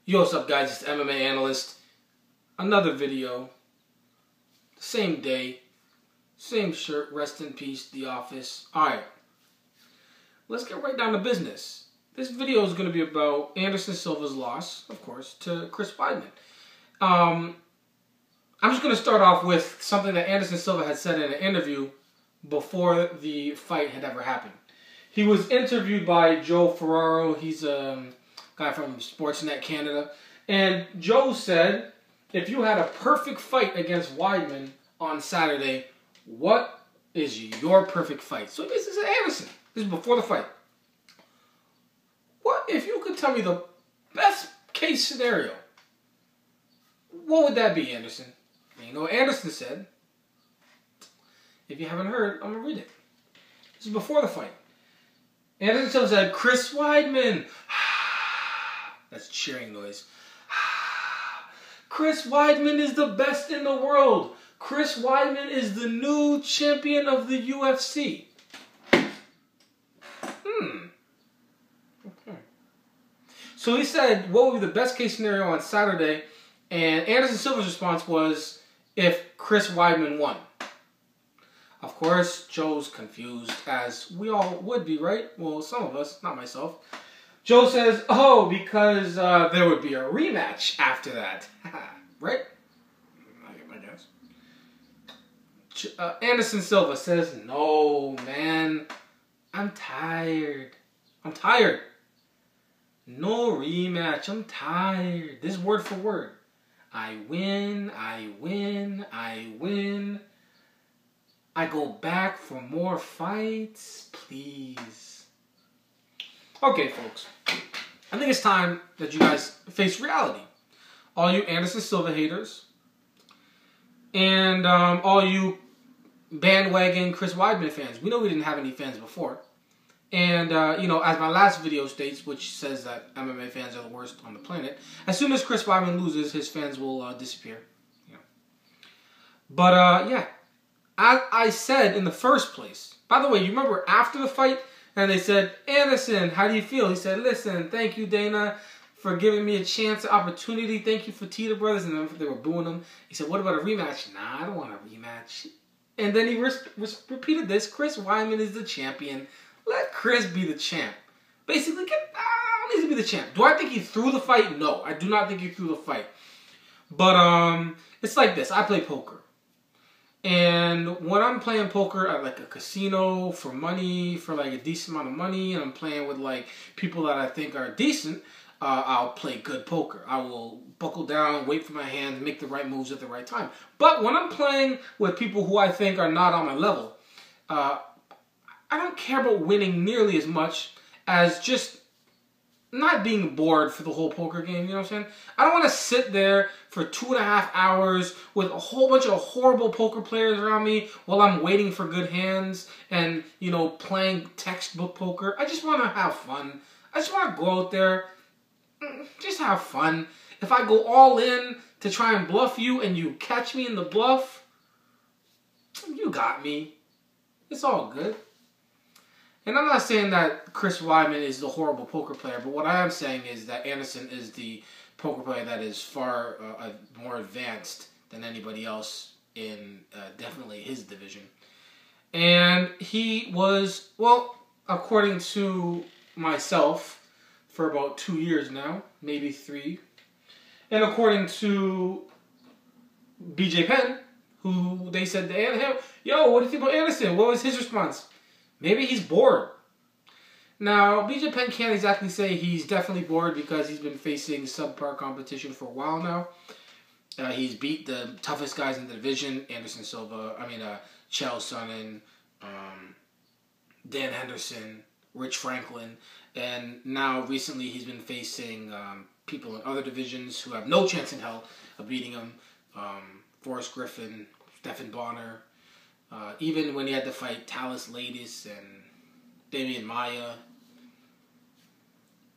Yo, what's up, guys? It's MMA Analyst. Another video. Same day. Same shirt. Rest in peace, The Office. Alright. Let's get right down to business. This video is going to be about Anderson Silva's loss, of course, to Chris Weidman. I'm just going to start off with something that Anderson Silva had said in an interview before the fight had ever happened. He was interviewed by Joe Ferraro. He's a guy from Sportsnet Canada. And Joe said, if you had a perfect fight against Weidman on Saturday, what is your perfect fight? So this is Anderson. This is before the fight. What if you could tell me the best case scenario? What would that be, Anderson? And you know what Anderson said? If you haven't heard, I'm going to read it. This is before the fight. Anderson Silva said, Chris Weidman. That's cheering noise. Chris Weidman is the best in the world. Chris Weidman is the new champion of the UFC. Okay. So he said, what would be the best case scenario on Saturday? And Anderson Silva's response was, if Chris Weidman won. Of course, Joe's confused, as we all would be, right? Well, some of us, not myself. Joe says, oh, because there would be a rematch after that. Right? I guess. Anderson Silva says, no, man. I'm tired. I'm tired. No rematch. I'm tired. This is word for word. I win, I win, I win. I go back for more fights, please. Okay, folks. I think it's time that you guys face reality. All you Anderson Silva haters and all you bandwagon Chris Weidman fans. We know we didn't have any fans before. And, you know, as my last video states, which says that MMA fans are the worst on the planet, as soon as Chris Weidman loses, his fans will disappear. You know. But, yeah. As I said in the first place, by the way, you remember after the fight, and they said, Anderson, how do you feel? He said, listen, thank you, Dana, for giving me a chance, an opportunity. Thank you for Tita Brothers. And then they were booing him. He said, what about a rematch? Nah, I don't want a rematch. And then he repeated this. Chris Weidman is the champion. Let Chris be the champ. Basically, I don't need to be the champ. Do I think he threw the fight? No, I do not think he threw the fight. But it's like this. I play poker. And when I'm playing poker at like a casino for money, for like a decent amount of money, and I'm playing with like people that I think are decent, I'll play good poker. I will buckle down, wait for my hand, make the right moves at the right time. But when I'm playing with people who I think are not on my level, I don't care about winning nearly as much as just not being bored for the whole poker game, you know what I'm saying? I don't want to sit there for 2.5 hours with a whole bunch of horrible poker players around me while I'm waiting for good hands and, you know, playing textbook poker. I just want to have fun. I just want to go out there, just have fun. If I go all in to try and bluff you and you catch me in the bluff, you got me. It's all good. And I'm not saying that Chris Weidman is the horrible poker player, but what I am saying is that Anderson is the poker player that is far more advanced than anybody else in definitely his division. And he was, well, according to myself, for about 2 years now, maybe 3. And according to BJ Penn, who they said to him, yo, what do you think about Anderson? What was his response? Maybe he's bored. Now, BJ Penn can't exactly say he's definitely bored because he's been facing subpar competition for a while now. He's beat the toughest guys in the division, Anderson Silva, Chael Sonnen, Dan Henderson, Rich Franklin, and now recently he's been facing people in other divisions who have no chance in hell of beating him. Forrest Griffin, Stephen Bonner, even when he had to fight Talis Ladis and Damian Maia.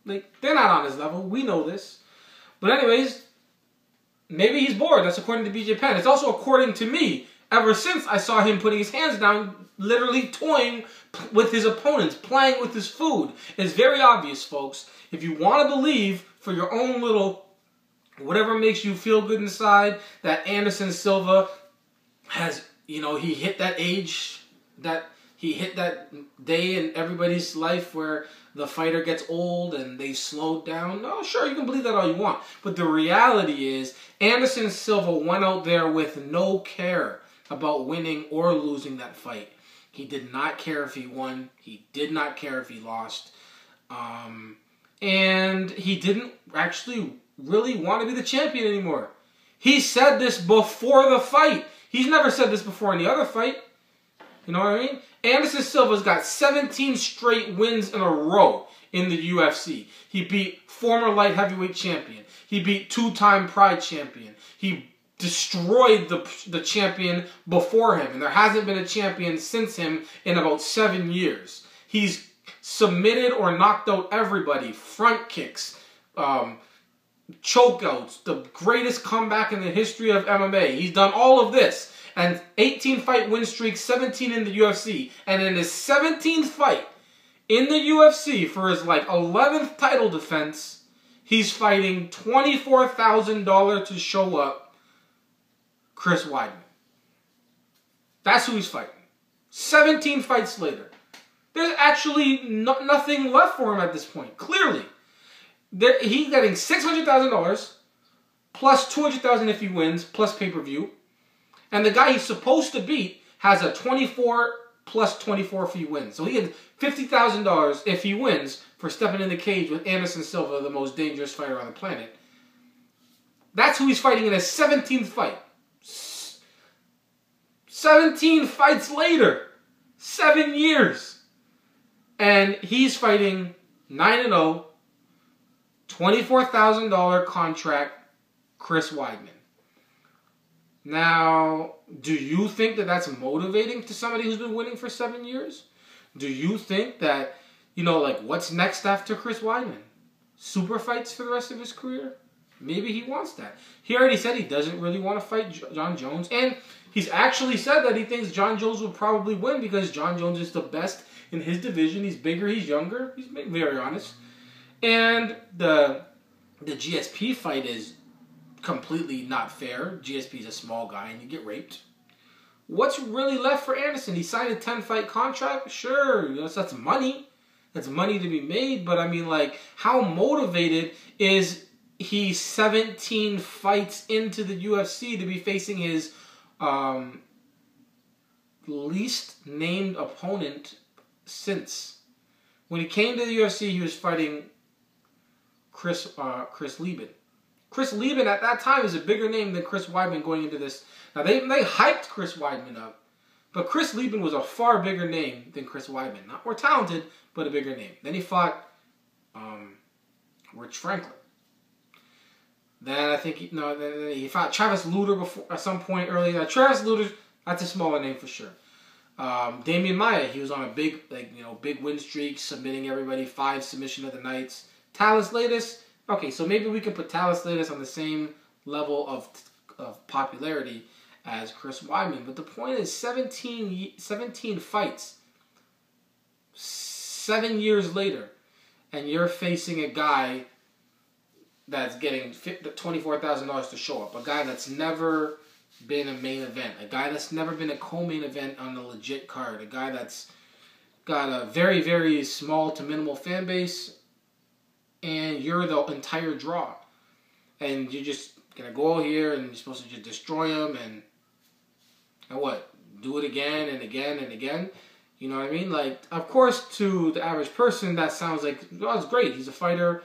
Like, they're not on his level. We know this. But anyways, maybe he's bored. That's according to BJ Penn. It's also according to me. Ever since I saw him putting his hands down, literally toying with his opponents, playing with his food. It's very obvious, folks. If you want to believe for your own little whatever makes you feel good inside, that Anderson Silva has, you know, he hit that age, that he hit that day in everybody's life where the fighter gets old and they slowed down. No, sure, you can believe that all you want. But the reality is, Anderson Silva went out there with no care about winning or losing that fight. He did not care if he won. He did not care if he lost. And he didn't actually really want to be the champion anymore. He said this before the fight. He's never said this before any other fight. You know what I mean? Anderson Silva's got 17 straight wins in a row in the UFC. He beat former light heavyweight champion. He beat two-time Pride champion. He destroyed the champion before him. And there hasn't been a champion since him in about 7 years. He's submitted or knocked out everybody. Front kicks, chokeouts, the greatest comeback in the history of MMA. He's done all of this. And 18 fight win streak, 17 in the UFC. And in his 17th fight in the UFC for his like 11th title defense, he's fighting $24,000 to show up Chris Weidman. That's who he's fighting. 17 fights later. There's actually nothing left for him at this point. Clearly. He's getting $600,000 plus $200,000 if he wins, plus pay-per-view. And the guy he's supposed to beat has a 24 plus 24 if he wins. So he gets $50,000 if he wins for stepping in the cage with Anderson Silva, the most dangerous fighter on the planet. That's who he's fighting in his 17th fight. 17 fights later. 7 years. And he's fighting 9-0, $24,000 contract, Chris Weidman. Now, do you think that that's motivating to somebody who's been winning for 7 years? Do you think that, you know, like, what's next after Chris Weidman? Super fights for the rest of his career? Maybe he wants that. He already said he doesn't really want to fight John Jones. And he's actually said that he thinks John Jones will probably win because John Jones is the best in his division. He's bigger, he's younger. He's being very honest. And the GSP fight is completely not fair. GSP is a small guy and you get raped. What's really left for Anderson? He signed a 10-fight contract? Sure, that's money. That's money to be made. But I mean, like, how motivated is he 17 fights into the UFC to be facing his least named opponent since? When he came to the UFC, he was fighting Chris Weidman. Chris Weidman at that time is a bigger name than Chris Weidman going into this. Now, they hyped Chris Weidman up, but Chris Weidman was a far bigger name than Chris Weidman. Not more talented, but a bigger name. Then he fought Rich Franklin. Then I think he fought Travis Lutter before at some point earlier. Now, Travis Lutter, that's a smaller name for sure. Damian Maia, he was on a big win streak, submitting everybody, 5 submission of the nights. Talis Latis, okay, so maybe we can put Talis Latis on the same level of popularity as Chris Weidman. But the point is 17 fights, 7 years later, and you're facing a guy that's getting $24,000 to show up. A guy that's never been a main event. A guy that's never been a co-main event on a legit card. A guy that's got a very, very small to minimal fan base. And you're the entire draw. And you're just going to go here and you're supposed to just destroy him and what? Do it again and again and again. You know what I mean? Like, of course, to the average person, that sounds like, oh, it's great. He's a fighter.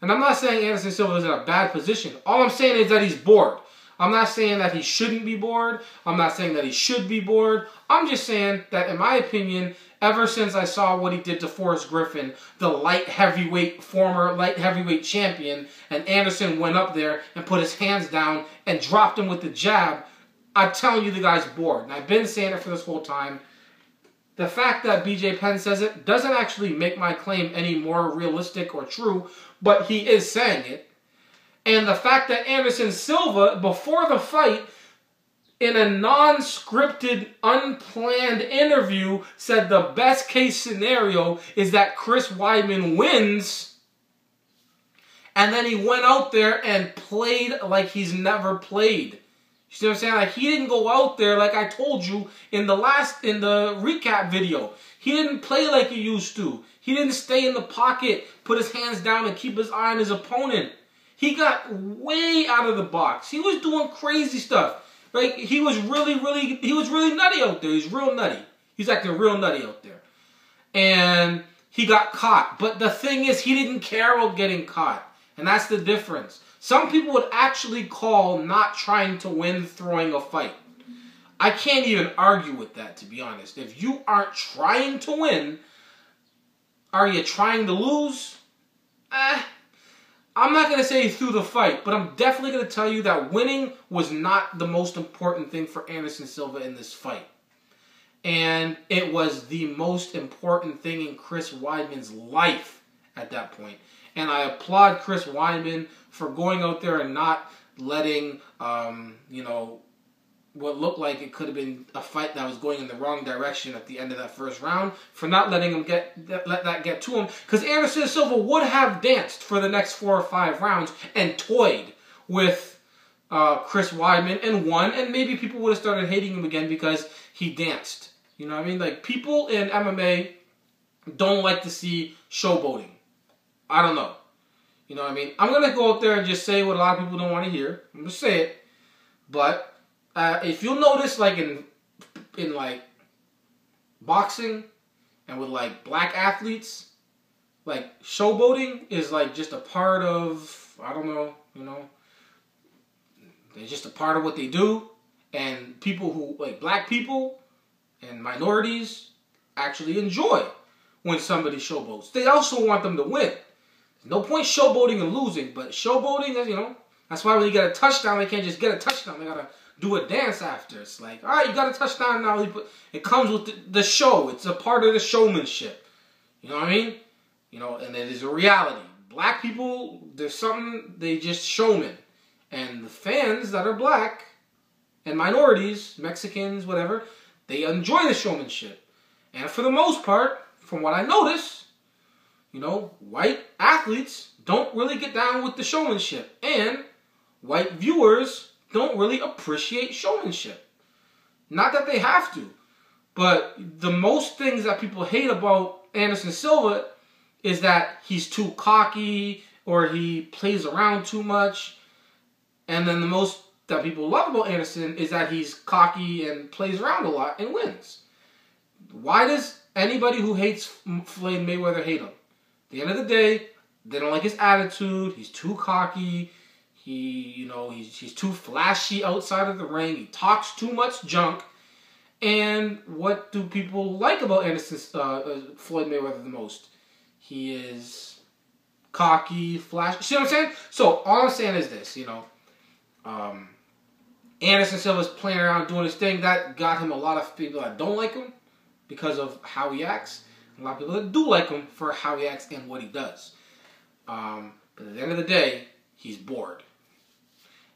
And I'm not saying Anderson Silva is in a bad position. All I'm saying is that he's bored. I'm not saying that he shouldn't be bored. I'm not saying that he should be bored. I'm just saying that, in my opinion, ever since I saw what he did to Forrest Griffin, the former light heavyweight champion, and Anderson went up there and put his hands down and dropped him with the jab, I'm telling you the guy's bored. And I've been saying it for this whole time. The fact that BJ Penn says it doesn't actually make my claim any more realistic or true, but he is saying it. And the fact that Anderson Silva, before the fight, in a non-scripted, unplanned interview, said the best case scenario is that Chris Weidman wins, And then he went out there and played like he's never played. You see what I'm saying? Like, he didn't go out there, like I told you in the recap video. He didn't play like he used to. He didn't stay in the pocket, put his hands down, and keep his eye on his opponent. He got way out of the box. He was doing crazy stuff. Like, he was really nutty out there. He's real nutty. He's acting real nutty out there. And he got caught. But the thing is, he didn't care about getting caught. And that's the difference. Some people would actually call not trying to win throwing a fight. I can't even argue with that, to be honest. If you aren't trying to win, are you trying to lose? I'm not going to say through the fight, but I'm definitely going to tell you that winning was not the most important thing for Anderson Silva in this fight. And it was the most important thing in Chris Weidman's life at that point. And I applaud Chris Weidman for going out there and not letting, what looked like it could have been a fight that was going in the wrong direction at the end of that first round, for not letting him let that get to him. Because Anderson Silva would have danced for the next 4 or 5 rounds and toyed with Chris Weidman and won, and maybe people would have started hating him again because he danced. You know what I mean? Like, people in MMA don't like to see showboating. I don't know. You know what I mean? I'm going to go out there and just say what a lot of people don't want to hear. I'm going to say it. But if you'll notice, like, in like, boxing and with, like, black athletes, like, showboating is, like, just a part of, I don't know, you know, it's just a part of what they do. And people who, like, black people and minorities actually enjoy when somebody showboats. They also want them to win. No point showboating and losing, but showboating, you know, that's why when you get a touchdown, they can't just get a touchdown. They got to do a dance after. It's like, all right, you got a touchdown now. It comes with the show. It's a part of the showmanship. You know what I mean? You know, and it is a reality. Black people, there's something, they just showmen. And the fans that are black and minorities, Mexicans, whatever, they enjoy the showmanship. And for the most part, from what I notice, you know, white athletes don't really get down with the showmanship. And white viewers don't really appreciate showmanship. Not that they have to. But the most things that people hate about Anderson Silva is that he's too cocky or he plays around too much. And then the most that people love about Anderson is that he's cocky and plays around a lot and wins. Why does anybody who hates Floyd Mayweather hate him? At the end of the day, they don't like his attitude. He's too cocky. He's too flashy outside of the ring. He talks too much junk. And what do people like about Floyd Mayweather the most? He is cocky, flashy. See what I'm saying? So all I'm saying is this, Anderson Silva's playing around doing his thing. That got him a lot of people that don't like him because of how he acts. A lot of people that do like him for how he acts and what he does. But at the end of the day, he's bored.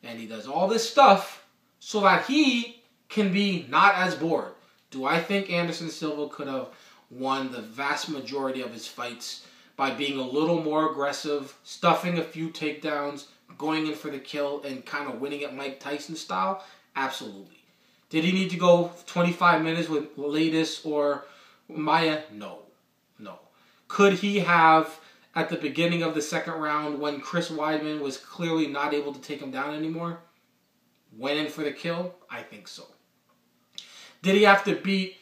And he does all this stuff so that he can be not as bored. Do I think Anderson Silva could have won the vast majority of his fights by being a little more aggressive, stuffing a few takedowns, going in for the kill, and kind of winning it Mike Tyson style? Absolutely. Did he need to go 25 minutes with Lattis or Maya? No. Could he have, at the beginning of the second round, when Chris Weidman was clearly not able to take him down anymore, went in for the kill? I think so. Did he have to beat,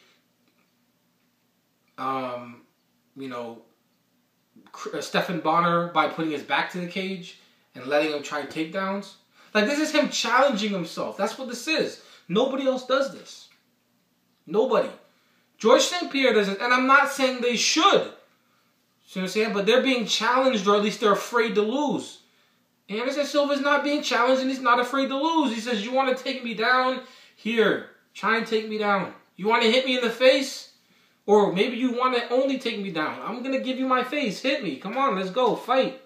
Stephan Bonner by putting his back to the cage and letting him try takedowns? Like, this is him challenging himself. That's what this is. Nobody else does this. Nobody. George St. Pierre doesn't, and I'm not saying they should. See what I'm saying? But they're being challenged, or at least they're afraid to lose. Anderson Silva's not being challenged, and he's not afraid to lose. He says, you want to take me down? Here, try and take me down. You want to hit me in the face? Or maybe you want to only take me down. I'm going to give you my face. Hit me. Come on, let's go. Fight.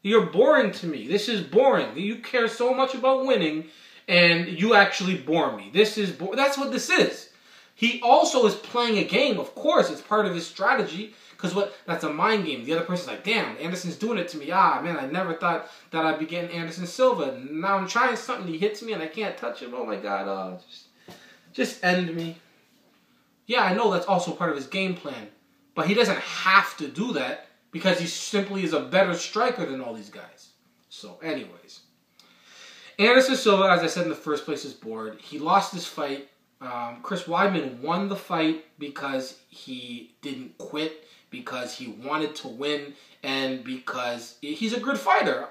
You're boring to me. This is boring. You care so much about winning, and you actually bore me. This is that's what this is. He also is playing a game. Of course, it's part of his strategy, Because that's a mind game. The other person's like, damn, Anderson's doing it to me. Ah, man, I never thought that I'd be getting Anderson Silva. Now I'm trying something, he hits me and I can't touch him. Oh my God, just end me. Yeah, I know that's also part of his game plan. But he doesn't have to do that because he simply is a better striker than all these guys. So, anyways. Anderson Silva, as I said in the first place, is bored. He lost his fight. Chris Weidman won the fight because he didn't quit, because he wanted to win, and because he's a good fighter.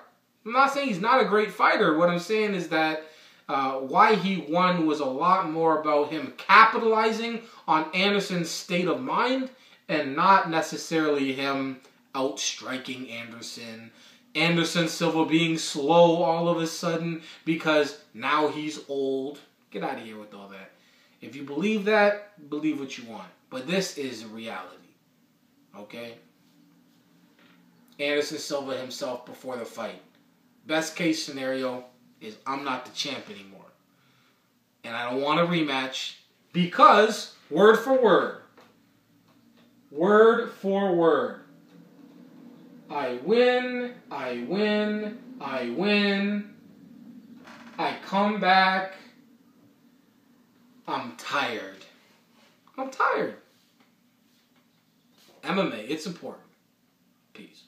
I'm not saying he's not a great fighter. What I'm saying is that why he won was a lot more about him capitalizing on Anderson's state of mind and not necessarily him outstriking Anderson. Anderson Silva being slow all of a sudden because now he's old. Get out of here with all that. If you believe that, believe what you want. But this is reality. Okay? Anderson Silva himself before the fight. Best case scenario is I'm not the champ anymore. And I don't want a rematch because, word for word, I win, I win, I win, I come back, I'm tired. I'm tired. MMA, it's important. Peace.